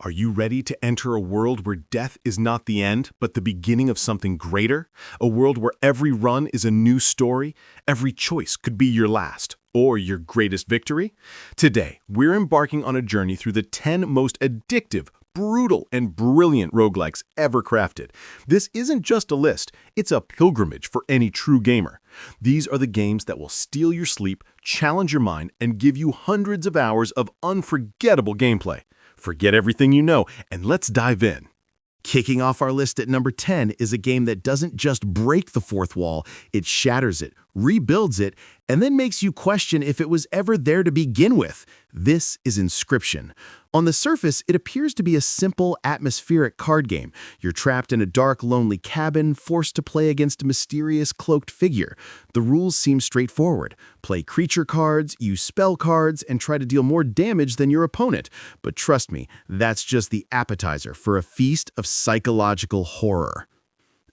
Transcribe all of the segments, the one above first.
Are you ready to enter a world where death is not the end, but the beginning of something greater? A world where every run is a new story, every choice could be your last, or your greatest victory? Today, we're embarking on a journey through the 10 most addictive, brutal, and brilliant roguelikes ever crafted. This isn't just a list, it's a pilgrimage for any true gamer. These are the games that will steal your sleep, challenge your mind, and give you hundreds of hours of unforgettable gameplay. Forget everything you know, and let's dive in. Kicking off our list at number 10 is a game that doesn't just break the fourth wall, it shatters it, rebuilds it, and then makes you question if it was ever there to begin with. This is Inscription. On the surface, it appears to be a simple, atmospheric card game. You're trapped in a dark, lonely cabin, forced to play against a mysterious, cloaked figure. The rules seem straightforward. Play creature cards, use spell cards, and try to deal more damage than your opponent. But trust me, that's just the appetizer for a feast of psychological horror.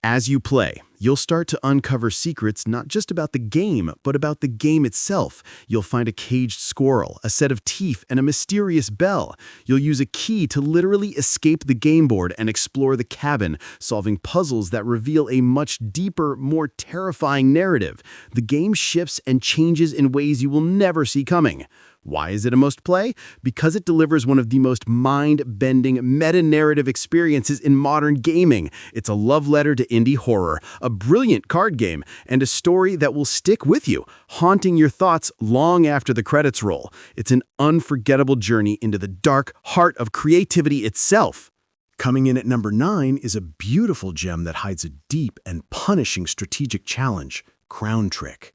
As you play, you'll start to uncover secrets not just about the game, but about the game itself. You'll find a caged squirrel, a set of teeth, and a mysterious bell. You'll use a key to literally escape the game board and explore the cabin, solving puzzles that reveal a much deeper, more terrifying narrative. The game shifts and changes in ways you will never see coming. Why is it a must play? Because it delivers one of the most mind-bending meta-narrative experiences in modern gaming. It's a love letter to indie horror, a brilliant card game, and a story that will stick with you, haunting your thoughts long after the credits roll. It's an unforgettable journey into the dark heart of creativity itself. Coming in at number 9 is a beautiful gem that hides a deep and punishing strategic challenge, Crown Trick.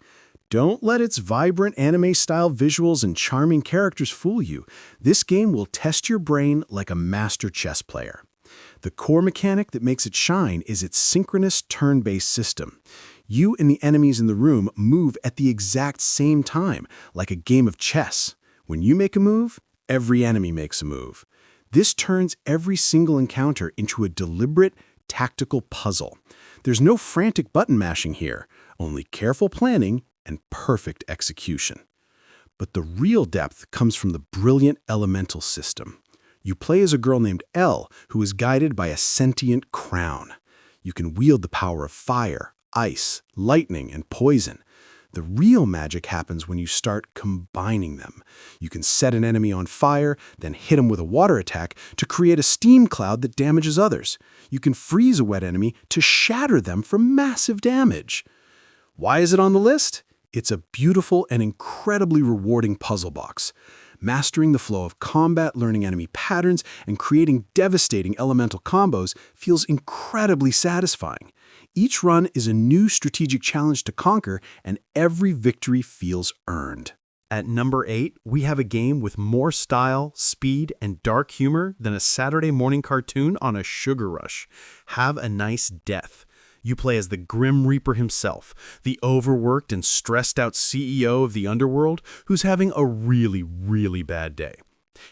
Don't let its vibrant anime-style visuals and charming characters fool you. This game will test your brain like a master chess player. The core mechanic that makes it shine is its synchronous turn-based system. You and the enemies in the room move at the exact same time, like a game of chess. When you make a move, every enemy makes a move. This turns every single encounter into a deliberate, tactical puzzle. There's no frantic button mashing here, only careful planning and perfect execution. But the real depth comes from the brilliant elemental system. You play as a girl named Elle, who is guided by a sentient crown. You can wield the power of fire, ice, lightning, and poison. The real magic happens when you start combining them. You can set an enemy on fire, then hit him with a water attack to create a steam cloud that damages others. You can freeze a wet enemy to shatter them for massive damage. Why is it on the list? It's a beautiful and incredibly rewarding puzzle box. Mastering the flow of combat, learning enemy patterns, and creating devastating elemental combos feels incredibly satisfying. Each run is a new strategic challenge to conquer, and every victory feels earned. At number 8, we have a game with more style, speed, and dark humor than a Saturday morning cartoon on a sugar rush. Have a Nice Death. You play as the Grim Reaper himself, the overworked and stressed-out CEO of the underworld who's having a really bad day.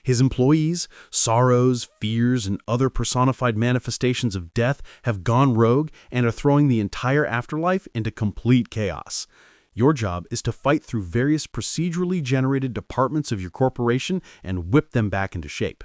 His employees, sorrows, fears, and other personified manifestations of death have gone rogue and are throwing the entire afterlife into complete chaos. Your job is to fight through various procedurally generated departments of your corporation and whip them back into shape.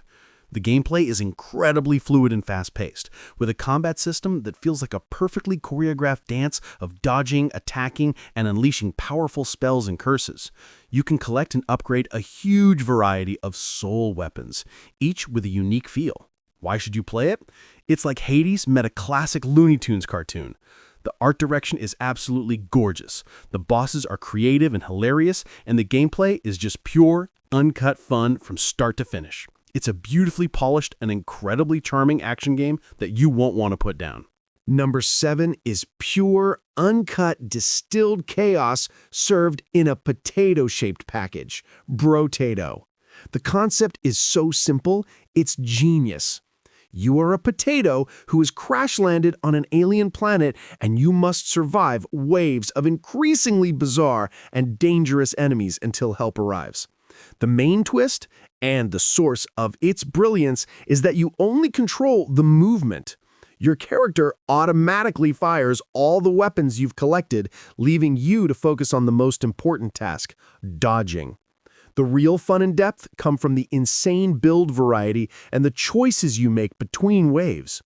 The gameplay is incredibly fluid and fast-paced, with a combat system that feels like a perfectly choreographed dance of dodging, attacking, and unleashing powerful spells and curses. You can collect and upgrade a huge variety of soul weapons, each with a unique feel. Why should you play it? It's like Hades met a classic Looney Tunes cartoon. The art direction is absolutely gorgeous. The bosses are creative and hilarious, and the gameplay is just pure, uncut fun from start to finish. It's a beautifully polished and incredibly charming action game that you won't want to put down. Number 7 is pure, uncut, distilled chaos served in a potato-shaped package, Brotato. The concept is so simple, it's genius. You are a potato who has crash-landed on an alien planet, and you must survive waves of increasingly bizarre and dangerous enemies until help arrives. The main twist, and the source of its brilliance, is that you only control the movement. Your character automatically fires all the weapons you've collected, leaving you to focus on the most important task, dodging. The real fun and depth come from the insane build variety and the choices you make between waves.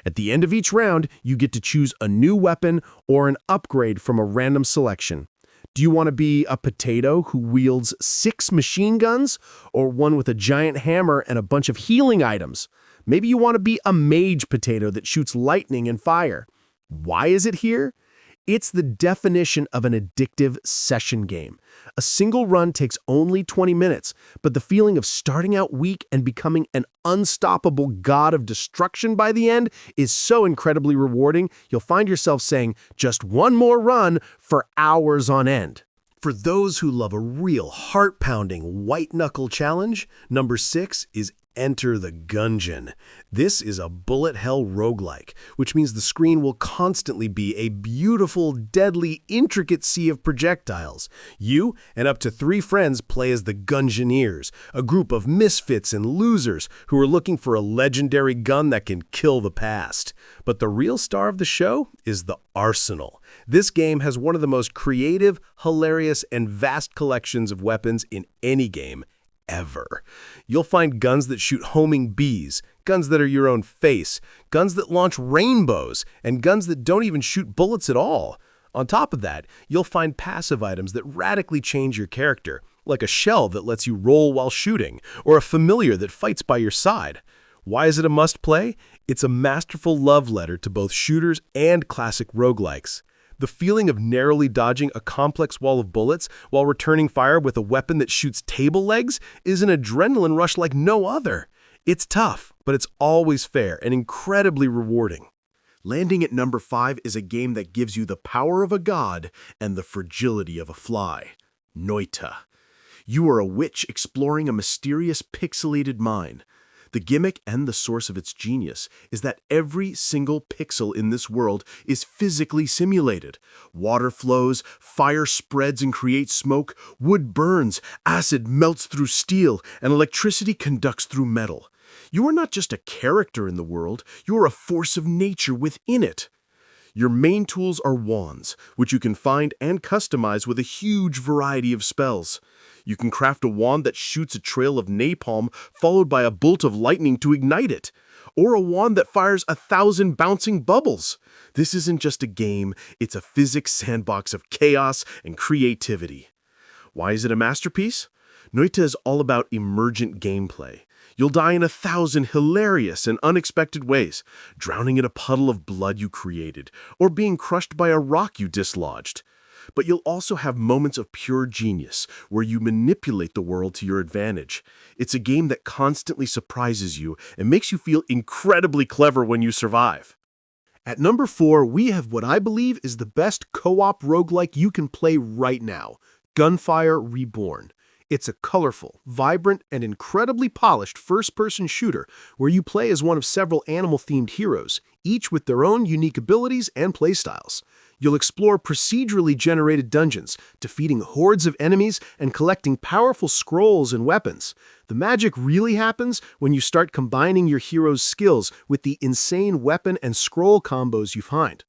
At the end of each round, you get to choose a new weapon or an upgrade from a random selection. Do you want to be a potato who wields 6 machine guns, or one with a giant hammer and a bunch of healing items? Maybe you want to be a mage potato that shoots lightning and fire. Why is it here? It's the definition of an addictive session game. A single run takes only 20 minutes, but the feeling of starting out weak and becoming an unstoppable god of destruction by the end is so incredibly rewarding, you'll find yourself saying, just one more run for hours on end. For those who love a real heart-pounding white-knuckle challenge, number 6 is Enter the Gungeon. This is a bullet hell roguelike, which means the screen will constantly be a beautiful, deadly, intricate sea of projectiles. You and up to 3 friends play as the Gungeoneers, a group of misfits and losers who are looking for a legendary gun that can kill the past. But the real star of the show is the Arsenal. This game has one of the most creative, hilarious, and vast collections of weapons in any game ever. You'll find guns that shoot homing bees, guns that are your own face, guns that launch rainbows, and guns that don't even shoot bullets at all. On top of that, you'll find passive items that radically change your character, like a shell that lets you roll while shooting, or a familiar that fights by your side. Why is it a must-play? It's a masterful love letter to both shooters and classic roguelikes. The feeling of narrowly dodging a complex wall of bullets while returning fire with a weapon that shoots table legs is an adrenaline rush like no other. It's tough, but it's always fair and incredibly rewarding. Landing at number 5 is a game that gives you the power of a god and the fragility of a fly. Noita. You are a witch exploring a mysterious pixelated mine. The gimmick and the source of its genius is that every single pixel in this world is physically simulated. Water flows, fire spreads and creates smoke, wood burns, acid melts through steel, and electricity conducts through metal. You are not just a character in the world, you are a force of nature within it. Your main tools are wands, which you can find and customize with a huge variety of spells. You can craft a wand that shoots a trail of napalm followed by a bolt of lightning to ignite it, or a wand that fires 1,000 bouncing bubbles. This isn't just a game, it's a physics sandbox of chaos and creativity. Why is it a masterpiece? Noita is all about emergent gameplay. You'll die in 1,000 hilarious and unexpected ways, drowning in a puddle of blood you created, or being crushed by a rock you dislodged. But you'll also have moments of pure genius, where you manipulate the world to your advantage. It's a game that constantly surprises you and makes you feel incredibly clever when you survive. At number 4, we have what I believe is the best co-op roguelike you can play right now, Gunfire Reborn. It's a colorful, vibrant, and incredibly polished first-person shooter where you play as one of several animal-themed heroes, each with their own unique abilities and playstyles. You'll explore procedurally generated dungeons, defeating hordes of enemies and collecting powerful scrolls and weapons. The magic really happens when you start combining your hero's skills with the insane weapon and scroll combos you find.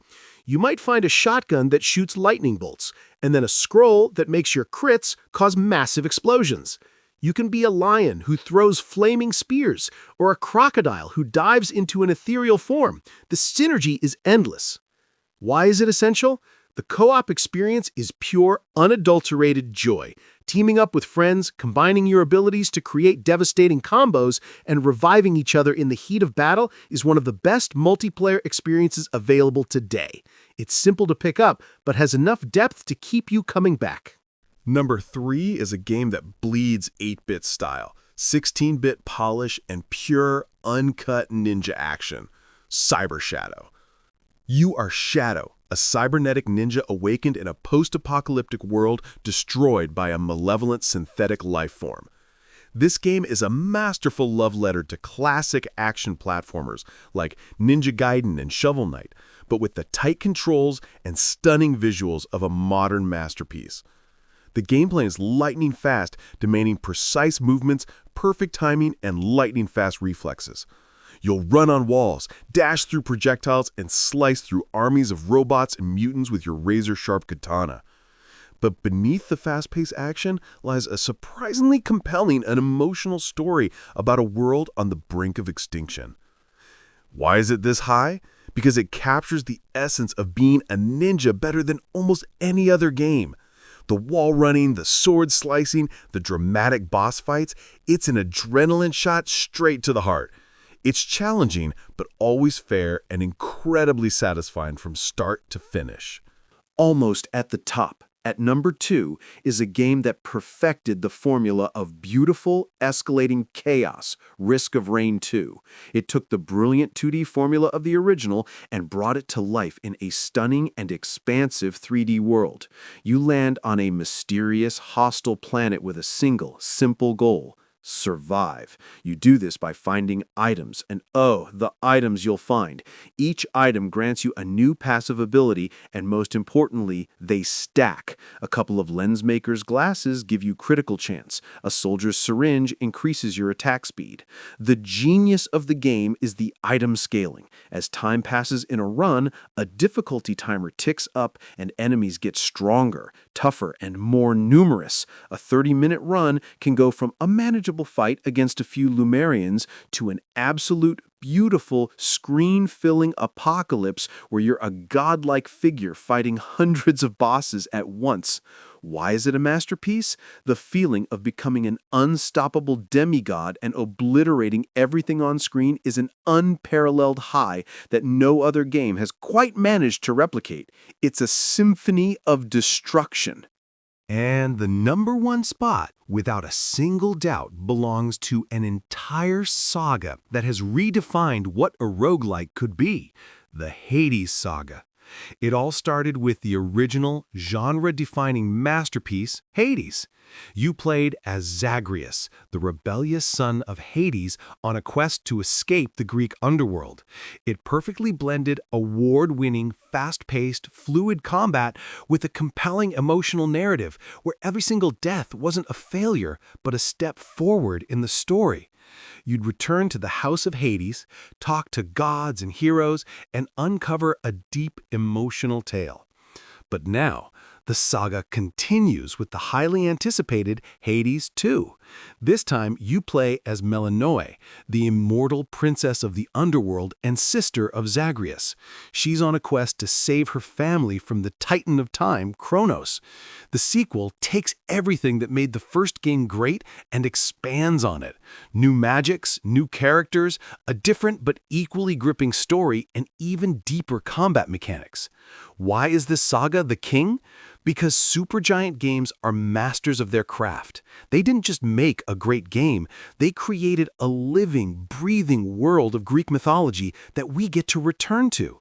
You might find a shotgun that shoots lightning bolts, and then a scroll that makes your crits cause massive explosions. You can be a lion who throws flaming spears, or a crocodile who dives into an ethereal form. The synergy is endless. Why is it essential? The co-op experience is pure, unadulterated joy. Teaming up with friends, combining your abilities to create devastating combos, and reviving each other in the heat of battle is one of the best multiplayer experiences available today. It's simple to pick up, but has enough depth to keep you coming back. Number 3 is a game that bleeds 8-bit style, 16-bit polish, and pure, uncut ninja action. Cyber Shadow. You are Shadow, a cybernetic ninja awakened in a post-apocalyptic world destroyed by a malevolent synthetic life form. This game is a masterful love letter to classic action platformers like Ninja Gaiden and Shovel Knight, but with the tight controls and stunning visuals of a modern masterpiece. The gameplay is lightning fast, demanding precise movements, perfect timing, and lightning-fast reflexes. You'll run on walls, dash through projectiles, and slice through armies of robots and mutants with your razor-sharp katana. But beneath the fast-paced action lies a surprisingly compelling and emotional story about a world on the brink of extinction. Why is it this high? Because it captures the essence of being a ninja better than almost any other game. The wall running, the sword slicing, the dramatic boss fights, it's an adrenaline shot straight to the heart. It's challenging, but always fair and incredibly satisfying from start to finish. Almost at the top, at number 2, is a game that perfected the formula of beautiful, escalating chaos, Risk of Rain 2. It took the brilliant 2D formula of the original and brought it to life in a stunning and expansive 3D world. You land on a mysterious, hostile planet with a single, simple goal: survive. You do this by finding items, and oh, the items you'll find. Each item grants you a new passive ability, and most importantly, they stack. A couple of Lensmaker's glasses give you critical chance. A soldier's syringe increases your attack speed. The genius of the game is the item scaling. As time passes in a run, a difficulty timer ticks up and enemies get stronger, tougher, and more numerous. A 30-minute run can go from a manageable fight against a few Lumerians to an absolute beautiful screen-filling apocalypse where you're a godlike figure fighting hundreds of bosses at once. Why is it a masterpiece? The feeling of becoming an unstoppable demigod and obliterating everything on screen is an unparalleled high that no other game has quite managed to replicate. It's a symphony of destruction. And the number 1 spot, without a single doubt, belongs to an entire saga that has redefined what a roguelike could be, the Hades saga. It all started with the original genre-defining masterpiece, Hades. You played as Zagreus, the rebellious son of Hades, on a quest to escape the Greek underworld. It perfectly blended award-winning, fast-paced, fluid combat with a compelling emotional narrative where every single death wasn't a failure, but a step forward in the story. You'd return to the House of Hades, talk to gods and heroes, and uncover a deep emotional tale. But now, the saga continues with the highly anticipated Hades 2. This time, you play as Melinoe, the immortal princess of the underworld and sister of Zagreus. She's on a quest to save her family from the Titan of Time, Kronos. The sequel takes everything that made the first game great and expands on it. New magics, new characters, a different but equally gripping story, and even deeper combat mechanics. Why is this saga the king? Because Supergiant Games are masters of their craft. They didn't just make a great game, they created a living, breathing world of Greek mythology that we get to return to.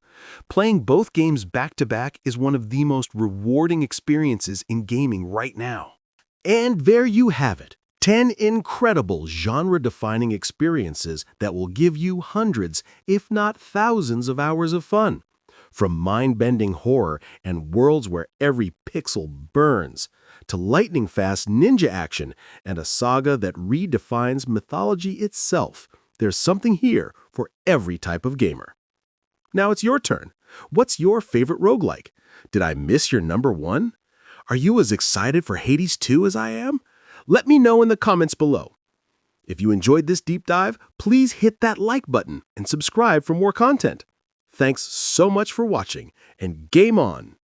Playing both games back-to-back is one of the most rewarding experiences in gaming right now. And there you have it. 10 incredible genre-defining experiences that will give you hundreds, if not thousands of hours of fun. From mind-bending horror and worlds where every pixel burns, to lightning-fast ninja action and a saga that redefines mythology itself, there's something here for every type of gamer. Now it's your turn. What's your favorite roguelike? Did I miss your number 1? Are you as excited for Hades 2 as I am? Let me know in the comments below. If you enjoyed this deep dive, please hit that like button and subscribe for more content. Thanks so much for watching, and game on!